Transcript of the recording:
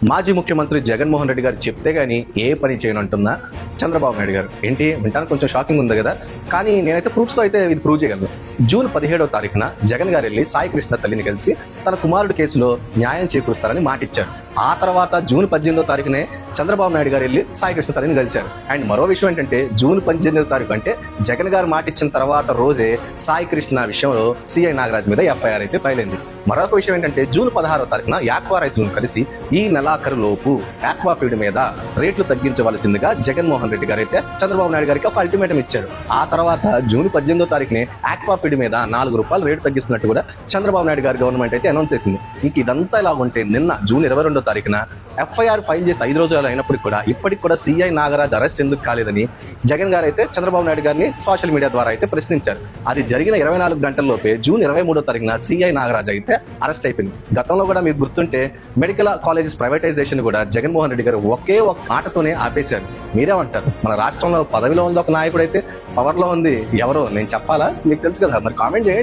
మాజీ ముఖ్యమంత్రి జగన్మోహన్ రెడ్డి గారు చెప్తే గానీ ఏ పని చేయనంటున్నా చంద్రబాబు నాయుడు గారు ఏంటి వింటానికి కొంచెం షాకింగ్ ఉంది కదా. కానీ నేనైతే ప్రూఫ్స్తో అయితే ఇది ప్రూవ్ చేయగలను. జూన్ 17వ తారీఖున జగన్ గారు వెళ్ళి సాయి కృష్ణ తల్లిని కలిసి తన కుమారుడి కేసులో న్యాయం చేకూరుస్తారని మాటిచ్చారు. ఆ తర్వాత జూన్ 18వ తారీఖునే చంద్రబాబు నాయుడు గారు వెళ్ళి సాయి కృష్ణ తల్లిని కలిశారు. అండ్ మరో విషయం ఏంటంటే జూన్ 18వ తారీఖు అంటే జగన్ గారు మాటిచ్చిన తర్వాత రోజే సాయి కృష్ణ విషయంలో సిఐ నాగరాజ్ మీద ఎఫ్ఐఆర్ అయితే ఫైల్ అయింది. మరొక విషయం ఏంటంటే జూన్ 16వ తారీఖున యాక్వా రైతులను కలిసి ఈ నెలాఖరు లోపు యాక్వా ఫీడ్ మీద రేట్లు తగ్గించవలసిందిగా జగన్మోహన్ రెడ్డి గారు అయితే చంద్రబాబు నాయుడు గారికి ఒక అల్టిమేటం ఇచ్చారు. ఆ తర్వాత జూన్ 18వ తారీఖునే యాక్వా ఫీడ్ మీద ₹4 రేటు తగ్గిస్తున్నట్టు కూడా చంద్రబాబు నాయుడు గారి గవర్నమెంట్ అయితే అనౌన్స్ చేసింది. ఇంక ఇదంతా ఇలా ఉంటే నిన్న జూన్ 22వ తారీఖున ఎఫ్ఐఆర్ ఫైల్ చేసి 5 రోజులు అయినప్పటికీ కూడా ఇప్పటికి కూడా సిఐ నాగరాజ్ అరెస్ట్ ఎందుకు కాలేదని జగన్ గారు అయితే చంద్రబాబు నాయుడు గారిని సోషల్ మీడియా ద్వారా అయితే ప్రశ్నించారు. అది జరిగిన 24 గంటల్లోపే జూన్ 23వ తారీఖున సిఐ నాగరాజ్ అయితే అరెస్ట్ అయిపోయింది. గతంలో కూడా మీకు గుర్తుంటే మెడికల్ కాలేజెస్ ప్రైవేటైజేషన్ కూడా జగన్మోహన్ రెడ్డి గారు ఒకే ఒక మాటతోనే ఆపేశారు. మీరేమంటారు? మన రాష్ట్రంలో పదవిలో ఉంది ఒక నాయకుడు అయితే పవర్లో ఉంది ఎవరో నేను చెప్పాలా? మీకు తెలుసు కదా, మరి కామెంట్ చేయండి.